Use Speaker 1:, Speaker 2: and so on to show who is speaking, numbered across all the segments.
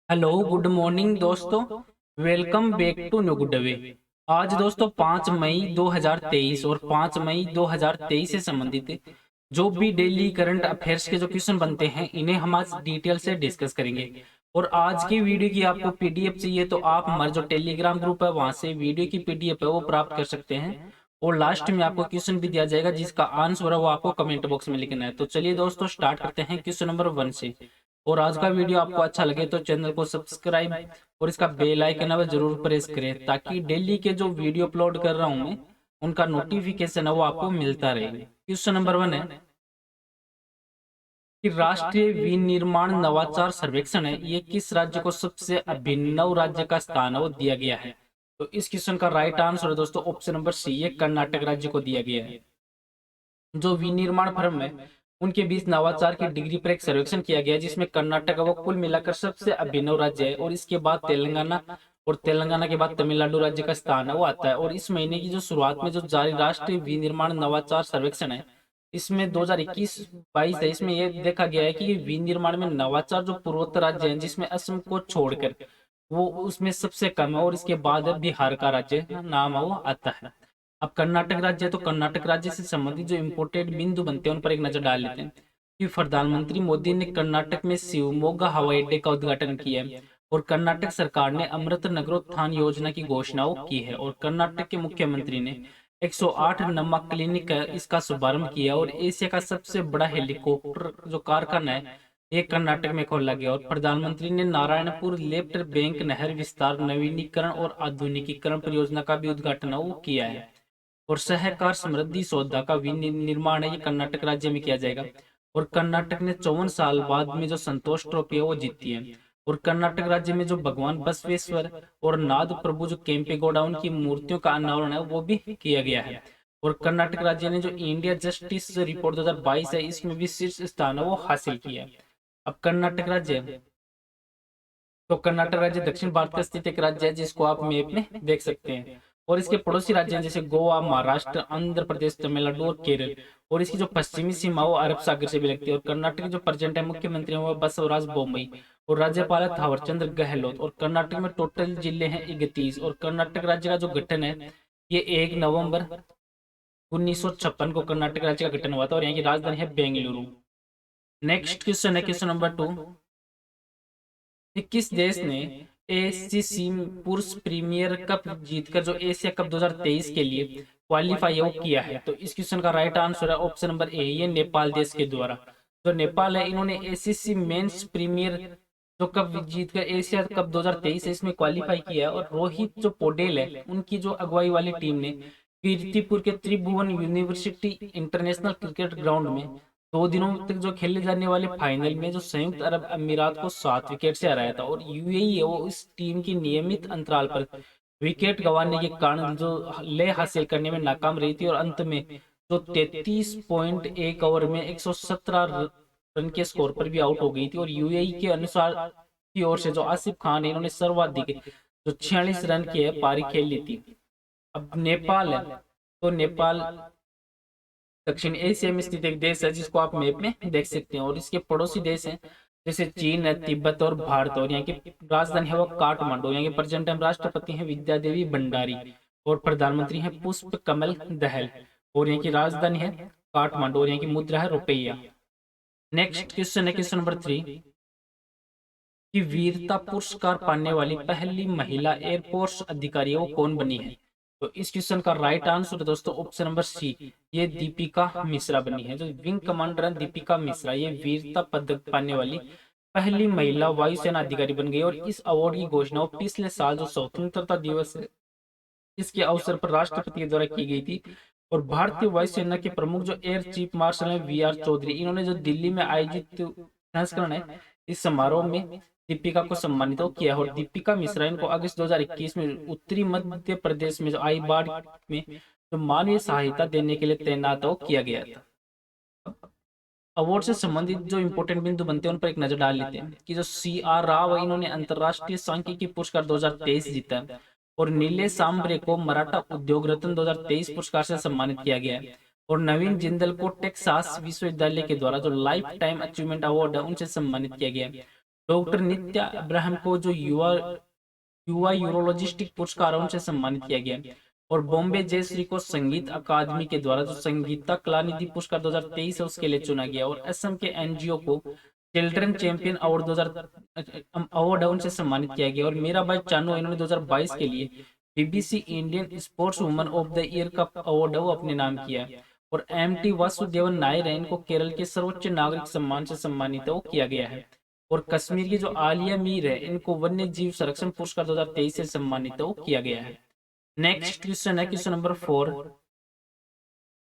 Speaker 1: Hello good morning दोस्तों। Welcome back to new good way. आज दोस्तों 5 मई 2023 और 5 मई 2023 से संबंधित जो भी डेली करंट अफेयर्स के जो क्वेश्चन बनते हैं इन्हें हम आज डिटेल से डिस्कस करेंगे। और आज की वीडियो की आपको पीडीएफ चाहिए तो आप हमारे जो टेलीग्राम ग्रुप है वहां से वीडियो की पीडीएफ है वो प्राप्त कर सकते हैं। और लास्ट में आपको क्वेश्चन भी दिया जाएगा जिसका आंसर है वो आपको कमेंट बॉक्स में लिखना है। तो चलिए दोस्तों स्टार्ट करते हैं क्वेश्चन नंबर 1 से। और आज का वीडियो आपको अच्छा लगे तो चैनल को सब्सक्राइब और इसका बेल आइकन है वह जरूर प्रेस करें ताकि डेली के जो वीडियो अपलोड कर रहा हूं मैं उनका नोटिफिकेशन है वो आपको मिलता रहे। क्वेश्चन नंबर 1 है कि राष्ट्रीय विनिर्माण नवाचार सर्वेक्षण है ये किस राज्य को सबसे अभिनव राज्य का स्थान है वो दिया गया है। तो इस क्वेश्चन का राइट आंसर है दोस्तों ऑप्शन नंबर सी, ये कर्नाटक राज्य को दिया गया है। जो विनिर्माण फर्म है उनके बीच नवाचार की डिग्री पर एक सर्वेक्षण किया गया जिसमें कर्नाटक वो कुल मिलाकर सबसे अभिनव राज्य है और इसके बाद तेलंगाना और तेलंगाना के बाद तमिलनाडु राज्य का स्थान है वो आता है। और इस महीने की जो शुरुआत में जो जारी राष्ट्रीय विनिर्माण नवाचार सर्वेक्षण है इसमें 2021-22 है, इसमें यह देखा गया है कि विनिर्माण में नवाचार जो पूर्वोत्तर राज्य है जिसमें असम को छोड़कर वो उसमें सबसे कम है और इसके बाद बिहार का राज्य नाम है वो आता है। अब कर्नाटक राज्य है तो कर्नाटक राज्य से संबंधित जो इम्पोर्टेंट बिंदु बनते हैं उन पर एक नजर डाल लेते हैं कि प्रधानमंत्री मोदी ने कर्नाटक में शिवमोगा हवाई अड्डे का उद्घाटन किया है। और कर्नाटक सरकार ने अमृत नगरोत्थान योजना की घोषणाओं की है और कर्नाटक के मुख्यमंत्री ने 108 नमक क्लिनिक है इसका शुभारंभ किया और एशिया का सबसे बड़ा हेलीकॉप्टर जो कारखाना है ये कर्नाटक में खोला गया। और प्रधानमंत्री ने नारायणपुर लेफ्ट बैंक नहर विस्तार नवीनीकरण और आधुनिकीकरण परियोजना का भी उद्घाटन वो किया है। और सहकार समृद्धि सौदा का विनिर्माण है ये कर्नाटक राज्य में किया जाएगा। और कर्नाटक ने 54 साल बाद में जो संतोष ट्रॉफी है वो जीती है। और कर्नाटक राज्य में जो भगवान बसवेश्वर और नाद प्रभु जो केम्पेगौड़ा उनकी मूर्तियों का अनावरण है वो भी किया गया है। और कर्नाटक राज्य ने जो इंडिया जस्टिस रिपोर्ट 2022 है इसमें भी शीर्ष स्थान है वो हासिल किया है। अब कर्नाटक राज्य तो कर्नाटक राज्य दक्षिण भारत में स्थित एक राज्य है जिसको आप मैप में देख सकते हैं। और इसके पड़ोसी राज्य हैं जैसे गोवा, महाराष्ट्र, आंध्र प्रदेश, तमिलनाडु और केरल। और इसकी जो पश्चिमी सीमा वो अरब सागर से भी लगती है। और कर्नाटक के जो प्रेजेंट है मुख्यमंत्री है वो बसवराज बोम्मई और राज्यपाल है थावरचंद्र गहलोत। और कर्नाटक में टोटल जिले हैं 31। और कर्नाटक राज्य का जो गठन है ये 1 नवंबर 1956 को कर्नाटक राज्य का गठन हुआ था और यहाँ की राजधानी है बेंगलुरु। नेक्स्ट क्वेश्चन है क्वेश्चन नंबर 2 कि किस देश ने एसीसी पुरुष प्रीमियर कप जीतकर जो एशिया कप 2023 के लिए क्वालिफाई वो किया है। तो इस क्वेश्चन का राइट आंसर है ऑप्शन नंबर ए, ये नेपाल देश के द्वारा। जो नेपाल है इन्होंने एसीसी मेंस प्रीमियर जो कप जीतकर एशिया कप 2023 है इसमें क्वालिफाई किया है। और रोहित जो पोडेल है उनकी जो अगुवाई वाली टीम ने कीर्तिपुर के त्रिभुवन यूनिवर्सिटी इंटरनेशनल क्रिकेट ग्राउंड में 2 दिनों तक जो खेले जाने वाले फाइनल में जो संयुक्त अरब अमीरात को 7 विकेट से हराया था। और यूएई है वो इस टीम की नियमित अंतराल पर विकेट गंवाने के कारण जो लय हासिल करने में नाकाम रही थी और अंत में जो 33.1 ओवर में 117 रन के स्कोर पर भी आउट हो गई थी। और यूएई के अनुसार की ओर से जो आसिफ खान है इन्होंने सर्वाधिक जो 46 रन की पारी खेल ली थी। अब नेपाल है तो नेपाल दक्षिण एशिया में स्थित एक देश है जिसको आप मैप में देख सकते हैं। और इसके पड़ोसी देश हैं जैसे चीन है, तिब्बत और भारत। और यहाँ की राजधानी है वो काठमांडू। यहाँ के प्रेजेंट टाइम राष्ट्रपति हैं विद्या देवी भंडारी और प्रधानमंत्री हैं पुष्प कमल दहल। और यहाँ की राजधानी है काठमांडू और यहाँ की मुद्रा है रुपया। नेक्स्ट क्वेश्चन है क्वेश्चन नंबर 3 कि वीरता पुरस्कार पाने वाली पहली महिला एयरफोर्स अधिकारी वो कौन बनी है। तो इस क्वेश्चन का राइट आंसर दोस्तों ऑप्शन नंबर सी, ये दीपिका मिश्रा बनी है। जो विंग कमांडर है दीपिका मिश्रा ये वीरता पदक पाने वाली पहली महिला वायुसेना अधिकारी बन गई। और इस अवार्ड की घोषणा पिछले साल जो स्वतंत्रता दिवस है इसके अवसर पर राष्ट्रपति के द्वारा की गई थी। और भारतीय वायुसेना के प्रमुख जो एयर चीफ मार्शल है वी आर चौधरी इन्होंने जो दिल्ली में आयोजित संस्करण है इस समारोह में दीपिका को सम्मानित किया। और दीपिका मिश्रा इनको अगस्त 2021 में उत्तरी मध्य प्रदेश में जो आई बाढ़ में जो मानवीय सहायता देने के लिए तैनात किया गया था। अवार्ड से संबंधित जो इंपोर्टेंट बिंदु बनते हैं उन पर एक नजर डाल लेते हैं कि जो सी आर राव इन्होंने अंतरराष्ट्रीय सांख्यिकी पुरस्कार 2023 जीता है। और नीलेश सांबरे को मराठा उद्योग रत्न 2023 पुरस्कार से सम्मानित किया गया है। और नवीन जिंदल को टेक्सास विश्वविद्यालय के द्वारा जो लाइफ टाइम अचीवमेंट अवार्ड है उनसे सम्मानित किया गया है। डॉक्टर नित्या अब्राहम को जो युवा युवा यूरोलॉजिस्टिक पुरस्कारों से सम्मानित किया गया। और बॉम्बे जयश्री को संगीत अकादमी के द्वारा जो संगीता कलानिधि पुरस्कार 2023 है उसके लिए चुना गया। और असम के एनजीओ को चिल्ड्रन चैंपियन अवार्ड 2000 अवार्ड उनसे सम्मानित किया गया। और मीराबाई चानू इन्होंने 2022 के लिए BBC Indian sports woman of the year का अवार्ड वो अपने नाम किया। और एमटी वासुदेवन नायर है, इनको केरल के सर्वोच्च नागरिक सम्मान से सम्मानित वो किया गया है। और कश्मीर की जो आलिया मीर है, इनको वन्य जीव संरक्षण पुरस्कार 2023 से सम्मानित वो किया गया है। नेक्स्ट क्वेश्चन है क्वेश्चन नंबर 4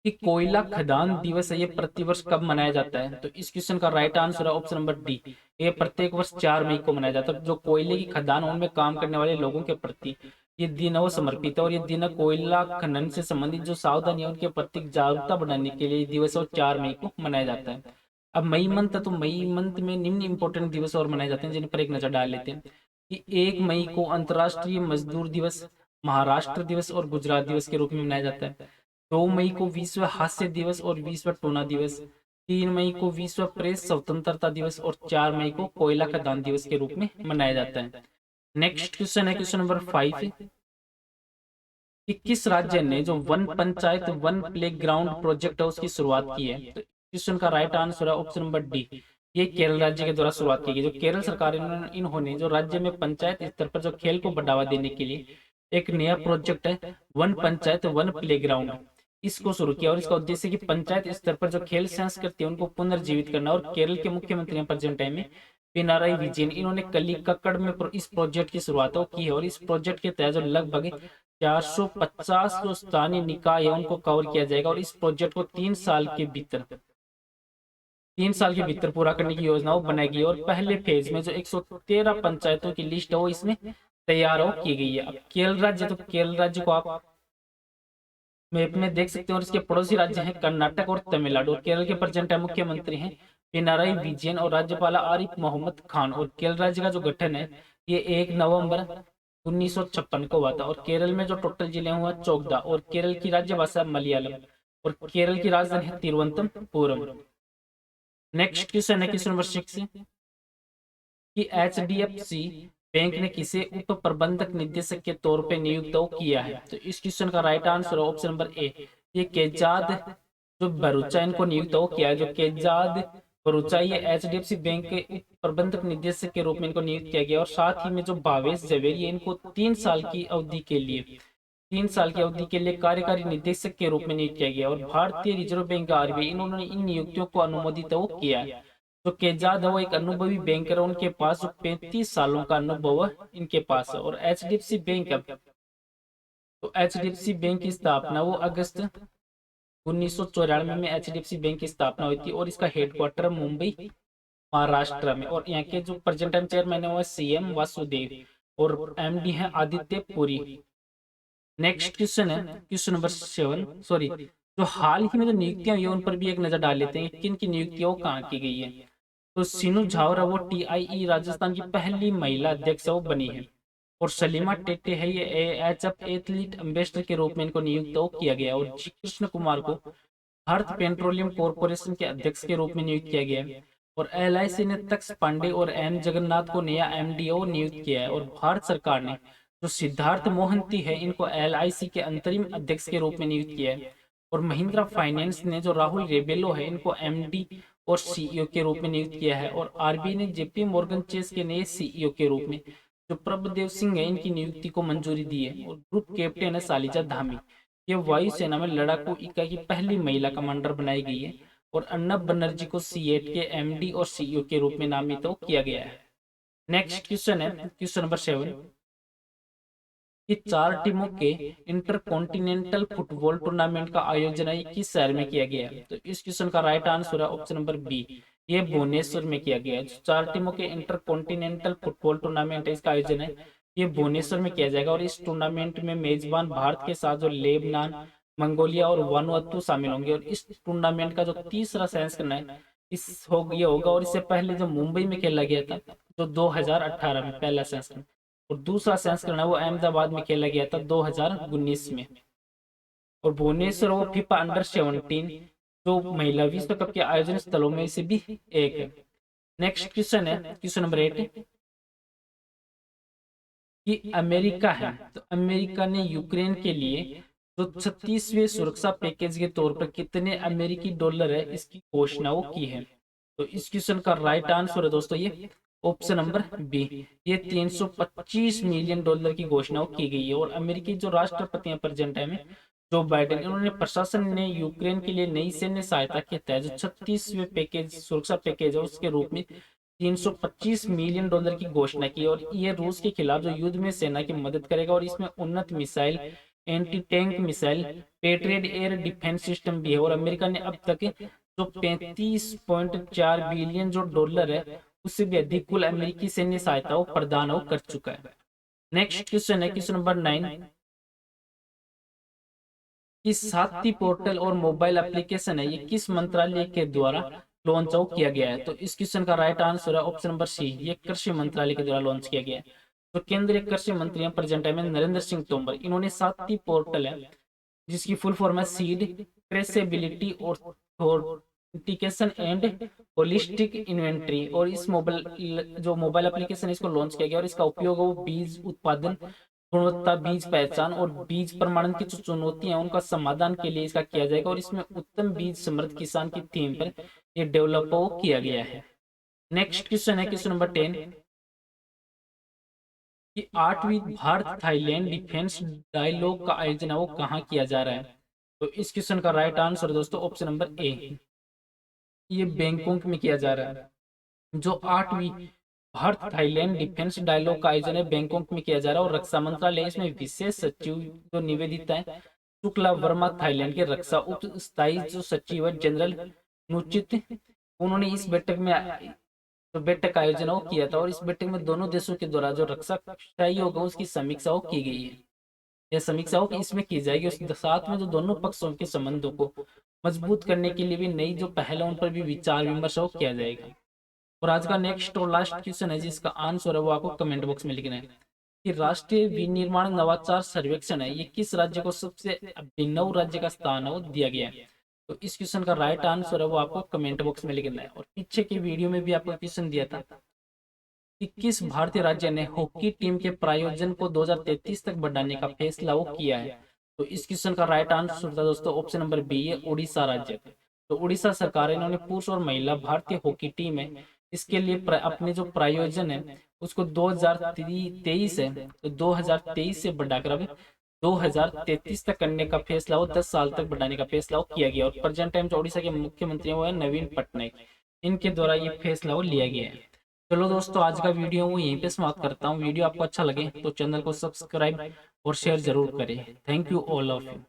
Speaker 1: कि कोयला खदान दिवस है ये प्रतिवर्ष कब मनाया जाता है। तो इस क्वेश्चन का राइट आंसर है ऑप्शन नंबर डी, ये प्रत्येक वर्ष 4 मई को मनाया जाता है। जो कोयले की खदान उनमें काम करने वाले लोगों के प्रति ये दिन है वो समर्पित है। और ये दिन कोयला खनन से संबंधित जो सावधानी है उनके प्रति जागरूकता बढ़ाने के लिए दिवस और 4 मई को मनाया जाता है। अब मई मंथ है, तो मई मंथ में निम्न इंपॉर्टेंट दिवस और मनाए जाते हैं जिन पर एक नजर डाल लेते हैं कि 1 मई को अंतर्राष्ट्रीय मजदूर दिवस, महाराष्ट्र दिवस और गुजरात दिवस के रूप में मनाया जाता है। 2 मई को विश्व हास्य दिवस और विश्व टोना दिवस, 3 मई को विश्व प्रेस स्वतंत्रता दिवस और 4 मई को कोयला खदान दिवस के रूप में मनाया जाता है। नेक्स्ट क्वेश्चन है क्वेश्चन नंबर 5 कि किस राज्य ने जो one panchayat one play ground project है उसकी शुरुआत की है। तो क्वेश्चन का राइट आंसर है ऑप्शन नंबर डी, ये केरल राज्य के द्वारा शुरुआत की गई। जो केरल सरकार इन्होंने जो राज्य में पंचायत स्तर पर जो खेल को बढ़ावा देने के लिए एक नया प्रोजेक्ट है one panchayat one play ground, इसको शुरू किया। और इसका उद्देश्य कि पंचायत स्तर पर जो खेल संस्कृति है उनको पुनर्जीवित करना। और केरल के मुख्यमंत्री प्रेजेंट टाइम में पिनाराई विजयन, इन्होंने कलिकक्कड़ में इस प्रोजेक्ट की शुरुआत की है। और इस प्रोजेक्ट के तहत जो लगभग 450 जो स्थानीय निकाय है उनको कवर किया जाएगा। और इस प्रोजेक्ट को 3 साल के भीतर पूरा करने की योजना बनाएगी। और पहले फेज में जो 113 पंचायतों की लिस्ट है वो इसमें तैयार हो की गई है। अब केरल राज्य, तो केरल राज्य को आप मैप में देख सकते हैं। और इसके पड़ोसी राज्य हैं कर्नाटक और तमिलनाडु। और केरल के प्रेजेंट मुख्यमंत्री हैं पिनाराई विजयन और राज्यपाल आरिफ मोहम्मद खान। और केरल राज्य का जो गठन है ये 1 नवंबर 1956 को हुआ था। और केरल में जो टोटल जिले हुआ 14। और केरल की राज्य भाषा मलयालम। और केरल की राजधानी है तिरुवनंतपुरम। नेक्स्ट क्वेश्चन है क्वेश्चन नंबर 6 कि एचडीएफसी बैंक ने किसे उप प्रबंधक निदेशक के तौर पे नियुक्त किया है। तो इस क्वेश्चन का राइट आंसर है ऑप्शन नंबर ए, ये केजाद जो भरूचा इनको नियुक्त किया है। जो केजाद भरूचा ये एचडीएफसी बैंक के उप प्रबंधक निदेशक के रूप में इनको नियुक्त किया गया। और साथ ही में जो भावेश जवेरी इनको 3 साल की अवधि के लिए कार्यकारी निदेशक के रूप में नियुक्त किया गया। और भारतीय रिजर्व बैंक आरबीआई इन्होंने इन नियुक्तियों को अनुमोदित किया है। तो केजाद है वो एक अनुभवी बैंकर है, उनके पास जो 35 सालों का अनुभव है इनके पास है। और एचडीएफसी बैंक है, तो एचडीएफसी बैंक की स्थापना वो अगस्त 1994 में एचडीएफसी बैंक की स्थापना हुई थी। और इसका हेडक्वार्टर मुंबई महाराष्ट्र में। और यहाँ के जो प्रेजेंट टाइम चेयरमैन है वो सीएम वासुदेव और एमडी है आदित्य पुरी। नेक्स्ट क्वेश्चन है क्वेश्चन नंबर 7 सॉरी जो हाल ही में जो नियुक्तियां हुई उन पर भी एक नजर डाल लेते हैं किन की नियुक्तियां कहाँ की गई है। तो सीनू झावरा वो टीआईई राजस्थान की पहली महिला अध्यक्ष वो बनी है। और सलीमा टेटे है ये एचएफ एथलीट एम्बेसडर के रूप में इनको नियुक्त किया गया। और जी कृष्ण कुमार को भारत पेट्रोलियम कॉर्पोरेशन के अध्यक्ष के रूप में नियुक्त किया गया है। और एलआईसी ने तक्ष पांडे और एम जगन्नाथ को नया एमडीओ नियुक्त किया है। और भारत सरकार ने जो सिद्धार्थ मोहंती है इनको एलआईसी के अंतरिम अध्यक्ष के रूप में नियुक्त किया है। और महिंद्रा फाइनेंस ने जो राहुल रेबेलो है इनको एमडी और सीईओ के रूप में नियुक्त किया है। और आरबीआई ने जेपी मॉर्गन चेस के नए सीईओ के रूप में जो प्रभदेव सिंह है इनकी नियुक्ति को मंजूरी दी है। और ग्रुप कैप्टन है सालिजा धामी, ये वायुसेना में लड़ाकू इकाई की पहली महिला कमांडर बनाई गई है। और अर्नब बनर्जी को सीएट के एमडी और सीईओ के रूप में नामित किया गया है। नेक्स्ट क्वेश्चन है क्वेश्चन नंबर 7 कि 4 टीमों के इंटरकॉन्टिनेंटल फुटबॉल टूर्नामेंट का आयोजन किस शहर में किया गया है। तो इस क्वेश्चन का राइट आंसर है ऑप्शन नंबर बी, ये भुवनेश्वर में किया गया है। 4 टीमों के इंटरकॉन्टिनेंटल फुटबॉल टूर्नामेंट है इसका आयोजन है ये भुवनेश्वर में किया जाएगा। और इस टूर्नामेंट में मेजबान भारत के साथ जो लेबनान, मंगोलिया और वानुअतु शामिल होंगे। और इस टूर्नामेंट का जो तीसरा संस्करण है ये होगा। और इससे पहले जो मुंबई में खेला गया था जो 2018 में पहला संस्करण, और दूसरा संस्करण है वो अहमदाबाद में खेला गया था 2019 में। और भुवनेश्वर वो फीफा अंडर 17 जो महिला विश्व कप के आयोजन स्थलों में से भी एक है। नेक्स्ट क्वेश्चन है क्वेश्चन नंबर 8 कि अमेरिका है, तो अमेरिका ने यूक्रेन के लिए जो 36वें सुरक्षा पैकेज के तौर पर कितने अमेरिकी डॉलर है इसकी घोषणा वो की है। तो इस क्वेश्चन का राइट आंसर है दोस्तों ये ऑप्शन नंबर बी, ये 325 मिलियन डॉलर की घोषणा की गई है। और अमेरिकी जो राष्ट्रपति हैं प्रेजेंट टाइम में जो बाइडेन, इन्होंने प्रशासन ने यूक्रेन के लिए नई सैन्य सहायता के तहत जो 36वें पैकेज सुरक्षा पैकेज है उसके रूप में 325 मिलियन डॉलर की घोषणा की। और ये रूस के खिलाफ जो युद्ध में सेना की मदद करेगा और इसमें उन्नत missile, anti tank missile, patriot air defence system भी है। और अमेरिका ने अब तक जो 35.4 बिलियन जो डॉलर है उससे भी अधिक कुल अमेरिकी सैन्य सहायता प्रदान कर चुका है। नेक्स्ट क्वेश्चन है क्वेश्चन नंबर 9 कि साथी पोर्टल और मोबाइल एप्लीकेशन है ये किस मंत्रालय के द्वारा लॉन्च आउट किया गया है। तो इस क्वेश्चन का राइट आंसर है ऑप्शन नंबर सी, ये कृषि मंत्रालय के द्वारा लॉन्च किया गया है। तो केंद्रीय कृषि मंत्री हैं प्रेजेंट टाइम में नरेंद्र सिंह तोमर, इन्होंने साथी पोर्टल है जिसकी फुल फॉर्म है seed traceability authentication and holistic inventory. और इस मोबाइल एप्लीकेशन इसको लॉन्च किया गया और इसका उपयोग वो बीज उत्पादन, गुणवत्ता, बीज पहचान और बीज प्रमाणन की जो चुनौतियां हैं उनका समाधान के लिए इसका किया जाएगा। और इसमें उत्तम बीज समृद्ध किसान की थीम पर ये डेवलप किया गया है। नेक्स्ट क्वेश्चन है क्वेश्चन नंबर 10 कि 8वीं भारत थाईलैंड डिफेंस डायलॉग का आयोजन वो कहाँ किया जा रहा है। तो इस क्वेश्चन का राइट आंसर दोस्तों ऑप्शन नंबर ए, ये बैंकॉक में किया जा रहा है। जो 8वीं भारत थाईलैंड डिफेंस डायलॉग का आयोजन है बैंकॉक में किया जा रहा है। और रक्षा मंत्रालय इसमें विशेष सचिव जो निवेदिता है शुक्ला वर्मा थाईलैंड के रक्षा उप स्थायी जो सचिव है जनरल नुचित, उन्होंने इस बैठक में तो बैठक का आयोजन किया था। और इस बैठक में दोनों देशों के द्वारा जो रक्षा सहयोग है उसकी समीक्षा की गई है। यह समीक्षा इसमें की जाएगी। उसके साथ में जो दोनों पक्षों के संबंधों को मजबूत करने के लिए भी नई जो पहल है उन पर भी विचार विमर्श किया जाएगा। और आज का नेक्स्ट और लास्ट क्वेश्चन है जिसका आंसर है वो आपको कमेंट बॉक्स में लिखना है कि राष्ट्रीय विनिर्माण नवाचार सर्वेक्षण है ये किस राज्य को सबसे अभिनव राज्य का स्थान है वो दिया गया है। तो इस क्वेश्चन का राइट आंसर है वो आपको कमेंट बॉक्स में लिखना है। और पीछे के वीडियो में भी आपको क्वेश्चन दिया था कि किस भारतीय राज्य ने हॉकी टीम के प्रायोजन को 2033 तक बढ़ाने का फैसला वो किया है। तो इस क्वेश्चन का राइट आंसर था दोस्तों ऑप्शन नंबर बी, है उड़ीसा राज्य। तो उड़ीसा सरकार इन्होंने पुरुष और महिला भारतीय हॉकी टीम है इसके लिए अपने जो प्रायोजन है उसको 2023 है तो 2023 से बढ़ाकर अब 2033 तक करने का फैसला हो 10 साल तक बढ़ाने का फैसला किया गया। और प्रेजेंट टाइम जो उड़ीसा के मुख्यमंत्री वो है नवीन पटनायक, इनके द्वारा ये फैसला वो लिया गया है। चलो दोस्तों आज का वीडियो वो यहीं पे समाप्त करता हूँ। वीडियो आपको अच्छा लगे तो चैनल को सब्सक्राइब और शेयर जरूर करें। Thank you all of you.